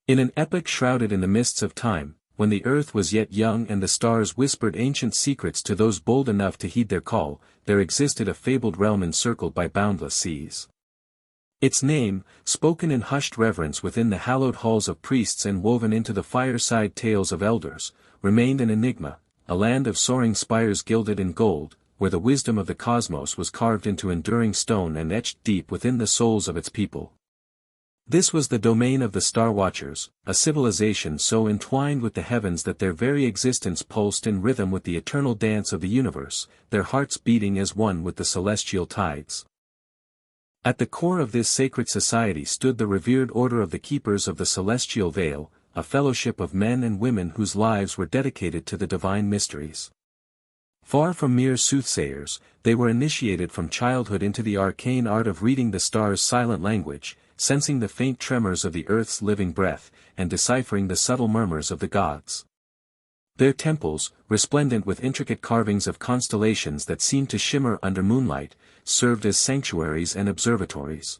In an epoch shrouded in the mists of time, when the earth was yet young and the stars whispered ancient secrets to those bold enough to heed their call, there existed a fabled realm encircled by boundless seas. Its name, spoken in hushed reverence within the hallowed halls of priests and woven into the fireside tales of elders, remained an enigma, a land of soaring spires gilded in gold, where the wisdom of the cosmos was carved into enduring stone and etched deep within the souls of its people. This was the domain of the Star Watchers, a civilization so entwined with the heavens that their very existence pulsed in rhythm with the eternal dance of the universe, their hearts beating as one with the celestial tides. At the core of this sacred society stood the revered order of the Keepers of the Celestial Veil, a fellowship of men and women whose lives were dedicated to the divine mysteries. Far from mere soothsayers, they were initiated from childhood into the arcane art of reading the stars' silent language, sensing the faint tremors of the earth's living breath, and deciphering the subtle murmurs of the gods. Their temples, resplendent with intricate carvings of constellations that seemed to shimmer under moonlight, served as sanctuaries and observatories.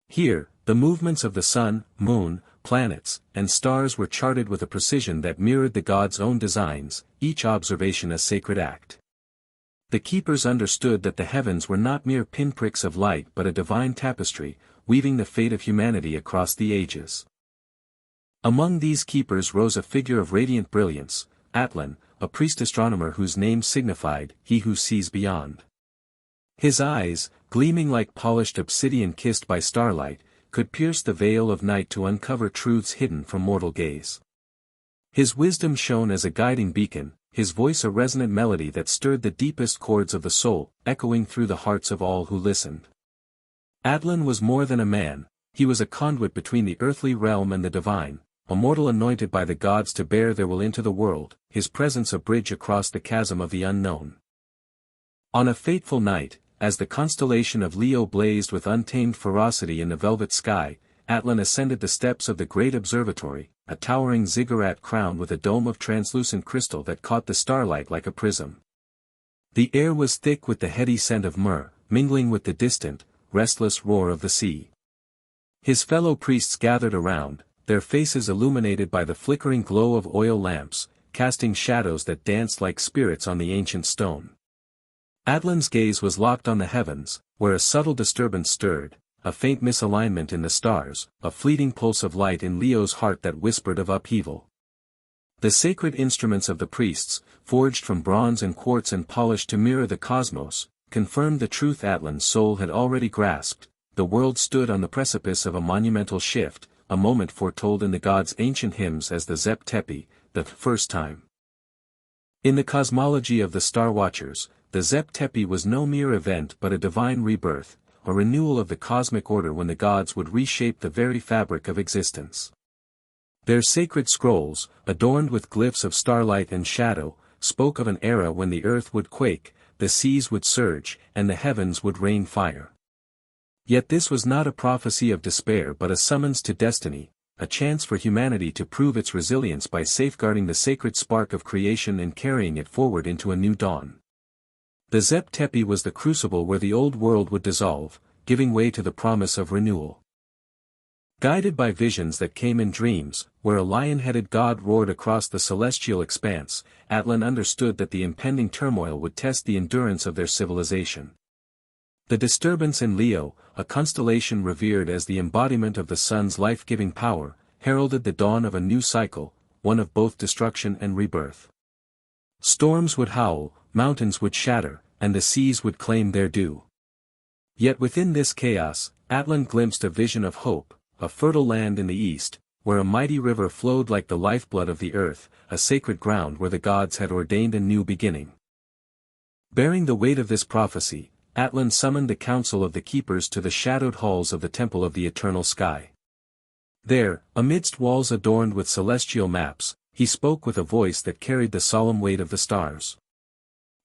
Here, the movements of the sun, moon, planets, and stars were charted with a precision that mirrored the gods' own designs, each observation a sacred act. The keepers understood that the heavens were not mere pinpricks of light but a divine tapestry, weaving the fate of humanity across the ages. Among these keepers rose a figure of radiant brilliance, Atlan, a priest astronomer whose name signified, "He who sees beyond." His eyes, gleaming like polished obsidian kissed by starlight, could pierce the veil of night to uncover truths hidden from mortal gaze. His wisdom shone as a guiding beacon, his voice a resonant melody that stirred the deepest chords of the soul, echoing through the hearts of all who listened. Atlan was more than a man, he was a conduit between the earthly realm and the divine, a mortal anointed by the gods to bear their will into the world, his presence a bridge across the chasm of the unknown. On a fateful night, as the constellation of Leo blazed with untamed ferocity in the velvet sky, Atlan ascended the steps of the great observatory, a towering ziggurat crowned with a dome of translucent crystal that caught the starlight like a prism. The air was thick with the heady scent of myrrh, mingling with the distant, restless roar of the sea. His fellow priests gathered around, their faces illuminated by the flickering glow of oil lamps, casting shadows that danced like spirits on the ancient stone. Atlan's gaze was locked on the heavens, where a subtle disturbance stirred, a faint misalignment in the stars, a fleeting pulse of light in Leo's heart that whispered of upheaval. The sacred instruments of the priests, forged from bronze and quartz and polished to mirror the cosmos, confirmed the truth Atlan's soul had already grasped. The world stood on the precipice of a monumental shift, a moment foretold in the gods' ancient hymns as the Zep Tepi, the first time. In the cosmology of the Star Watchers, the Zep Tepi was no mere event but a divine rebirth, a renewal of the cosmic order when the gods would reshape the very fabric of existence. Their sacred scrolls, adorned with glyphs of starlight and shadow, spoke of an era when the earth would quake, the seas would surge, and the heavens would rain fire. Yet this was not a prophecy of despair but a summons to destiny, a chance for humanity to prove its resilience by safeguarding the sacred spark of creation and carrying it forward into a new dawn. The Zep Tepi was the crucible where the old world would dissolve, giving way to the promise of renewal. Guided by visions that came in dreams, where a lion-headed god roared across the celestial expanse, Atlan understood that the impending turmoil would test the endurance of their civilization. The disturbance in Leo, a constellation revered as the embodiment of the sun's life-giving power, heralded the dawn of a new cycle, one of both destruction and rebirth. Storms would howl, mountains would shatter, and the seas would claim their due. Yet within this chaos, Atlan glimpsed a vision of hope, a fertile land in the east, where a mighty river flowed like the lifeblood of the earth, a sacred ground where the gods had ordained a new beginning. Bearing the weight of this prophecy, Atlan summoned the council of the keepers to the shadowed halls of the Temple of the Eternal Sky. There, amidst walls adorned with celestial maps, he spoke with a voice that carried the solemn weight of the stars.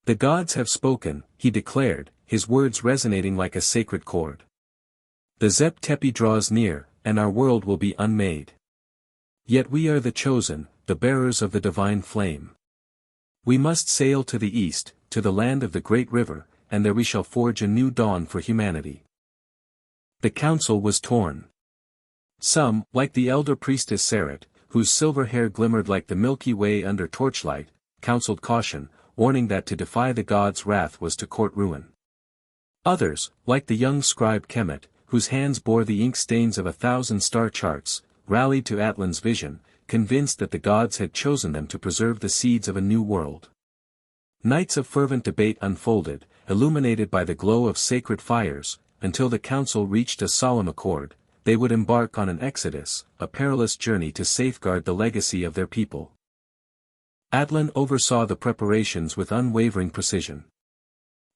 "The gods have spoken," he declared, his words resonating like a sacred chord. "The Zep Tepi draws near, and our world will be unmade. Yet we are the chosen, the bearers of the divine flame. We must sail to the east, to the land of the great river, and there we shall forge a new dawn for humanity." The council was torn. Some, like the elder priestess Seret, whose silver hair glimmered like the Milky Way under torchlight, counseled caution, warning that to defy the gods' wrath was to court ruin. Others, like the young scribe Kemet, whose hands bore the ink stains of 1,000 star charts, rallied to Atlan's vision, convinced that the gods had chosen them to preserve the seeds of a new world. Nights of fervent debate unfolded, illuminated by the glow of sacred fires, until the council reached a solemn accord. They would embark on an exodus, a perilous journey to safeguard the legacy of their people. Atlan oversaw the preparations with unwavering precision.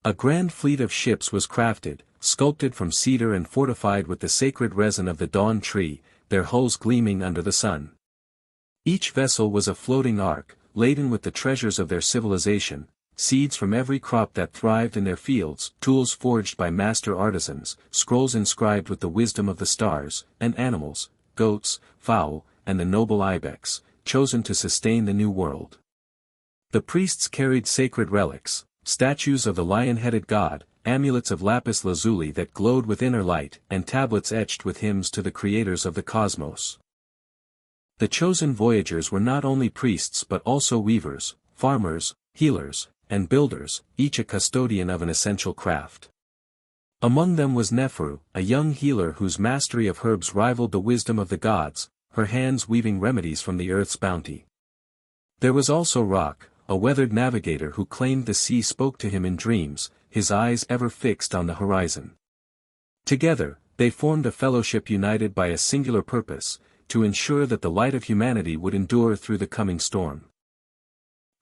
A grand fleet of ships was crafted, sculpted from cedar and fortified with the sacred resin of the dawn tree, their hulls gleaming under the sun. Each vessel was a floating ark, laden with the treasures of their civilization, seeds from every crop that thrived in their fields, tools forged by master artisans, scrolls inscribed with the wisdom of the stars, and animals, goats, fowl, and the noble ibex, chosen to sustain the new world. The priests carried sacred relics, statues of the lion-headed god, amulets of lapis lazuli that glowed with inner light, and tablets etched with hymns to the creators of the cosmos. The chosen voyagers were not only priests but also weavers, farmers, healers, and builders, each a custodian of an essential craft. Among them was Neferu, a young healer whose mastery of herbs rivaled the wisdom of the gods, her hands weaving remedies from the earth's bounty. There was also Rock, a weathered navigator who claimed the sea spoke to him in dreams, his eyes ever fixed on the horizon. Together, they formed a fellowship united by a singular purpose, to ensure that the light of humanity would endure through the coming storm.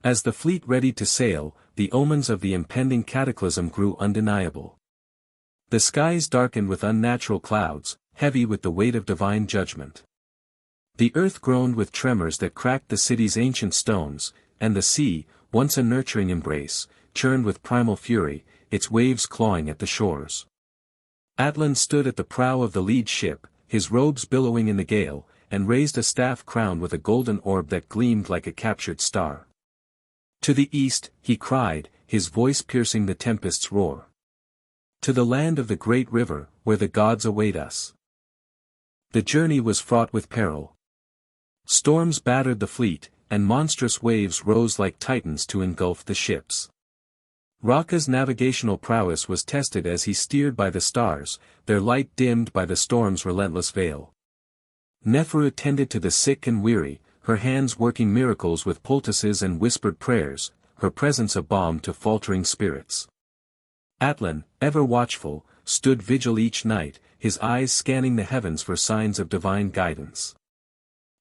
As the fleet readied to sail, the omens of the impending cataclysm grew undeniable. The skies darkened with unnatural clouds, heavy with the weight of divine judgment. The earth groaned with tremors that cracked the city's ancient stones, and the sea, once a nurturing embrace, churned with primal fury, its waves clawing at the shores. Atlan stood at the prow of the lead ship, his robes billowing in the gale, and raised a staff crowned with a golden orb that gleamed like a captured star. To the east, he cried, his voice piercing the tempest's roar. To the land of the great river, where the gods await us. The journey was fraught with peril. Storms battered the fleet, and monstrous waves rose like titans to engulf the ships. Raka's navigational prowess was tested as he steered by the stars, their light dimmed by the storm's relentless veil. Neferu tended to the sick and weary, her hands working miracles with poultices and whispered prayers, her presence a balm to faltering spirits. Atlan, ever watchful, stood vigil each night, his eyes scanning the heavens for signs of divine guidance.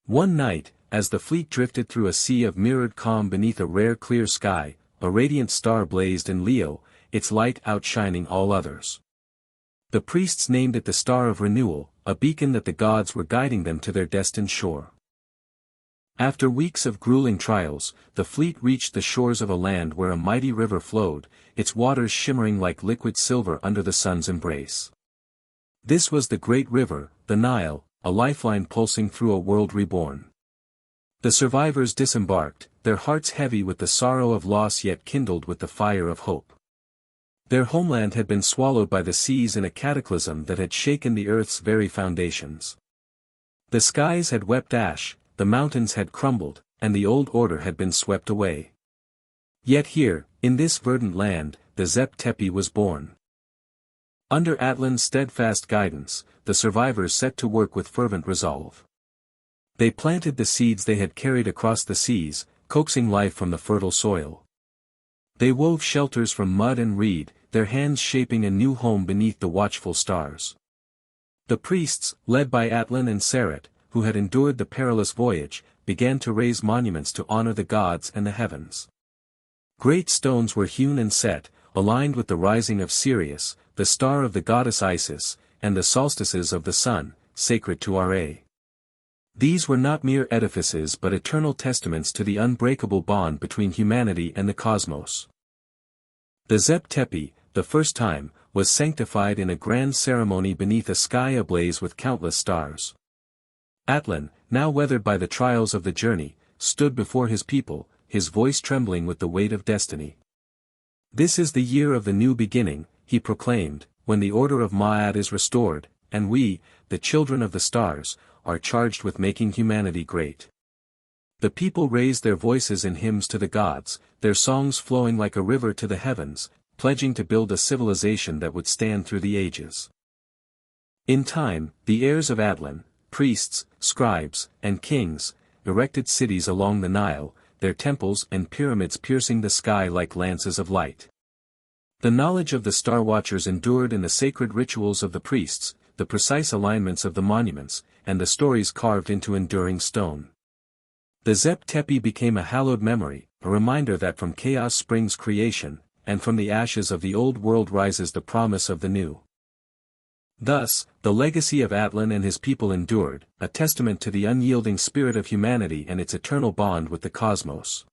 One night, as the fleet drifted through a sea of mirrored calm beneath a rare clear sky, a radiant star blazed in Leo, its light outshining all others. The priests named it the Star of Renewal, a beacon that the gods were guiding them to their destined shore. After weeks of grueling trials, the fleet reached the shores of a land where a mighty river flowed, its waters shimmering like liquid silver under the sun's embrace. This was the great river, the Nile, a lifeline pulsing through a world reborn. The survivors disembarked, their hearts heavy with the sorrow of loss yet kindled with the fire of hope. Their homeland had been swallowed by the seas in a cataclysm that had shaken the earth's very foundations. The skies had wept ash, the mountains had crumbled, and the old order had been swept away. Yet here, in this verdant land, the Zep Tepi was born. Under Atlan's steadfast guidance, the survivors set to work with fervent resolve. They planted the seeds they had carried across the seas, coaxing life from the fertile soil. They wove shelters from mud and reed, their hands shaping a new home beneath the watchful stars. The priests, led by Atlan and Seret, who had endured the perilous voyage, began to raise monuments to honor the gods and the heavens. Great stones were hewn and set, aligned with the rising of Sirius, the star of the goddess Isis, and the solstices of the sun, sacred to Ra. These were not mere edifices but eternal testaments to the unbreakable bond between humanity and the cosmos. The Zep Tepi, the first time, was sanctified in a grand ceremony beneath a sky ablaze with countless stars. Atlan, now weathered by the trials of the journey, stood before his people, his voice trembling with the weight of destiny. "This is the year of the new beginning," he proclaimed, "when the order of Ma'at is restored, and we, the children of the stars, are charged with making humanity great. The people raised their voices in hymns to the gods, their songs flowing like a river to the heavens, pledging to build a civilization that would stand through the ages. In time, the heirs of Atlan, priests, scribes, and kings, erected cities along the Nile, their temples and pyramids piercing the sky like lances of light. The knowledge of the star watchers endured in the sacred rituals of the priests, the precise alignments of the monuments, and the stories carved into enduring stone. The Zep Tepi became a hallowed memory, a reminder that from chaos springs creation, and from the ashes of the old world rises the promise of the new. Thus, the legacy of Atlan and his people endured, a testament to the unyielding spirit of humanity and its eternal bond with the cosmos.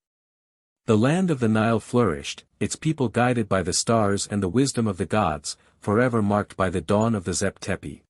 The land of the Nile flourished, its people guided by the stars and the wisdom of the gods, forever marked by the dawn of the Zep Tepi.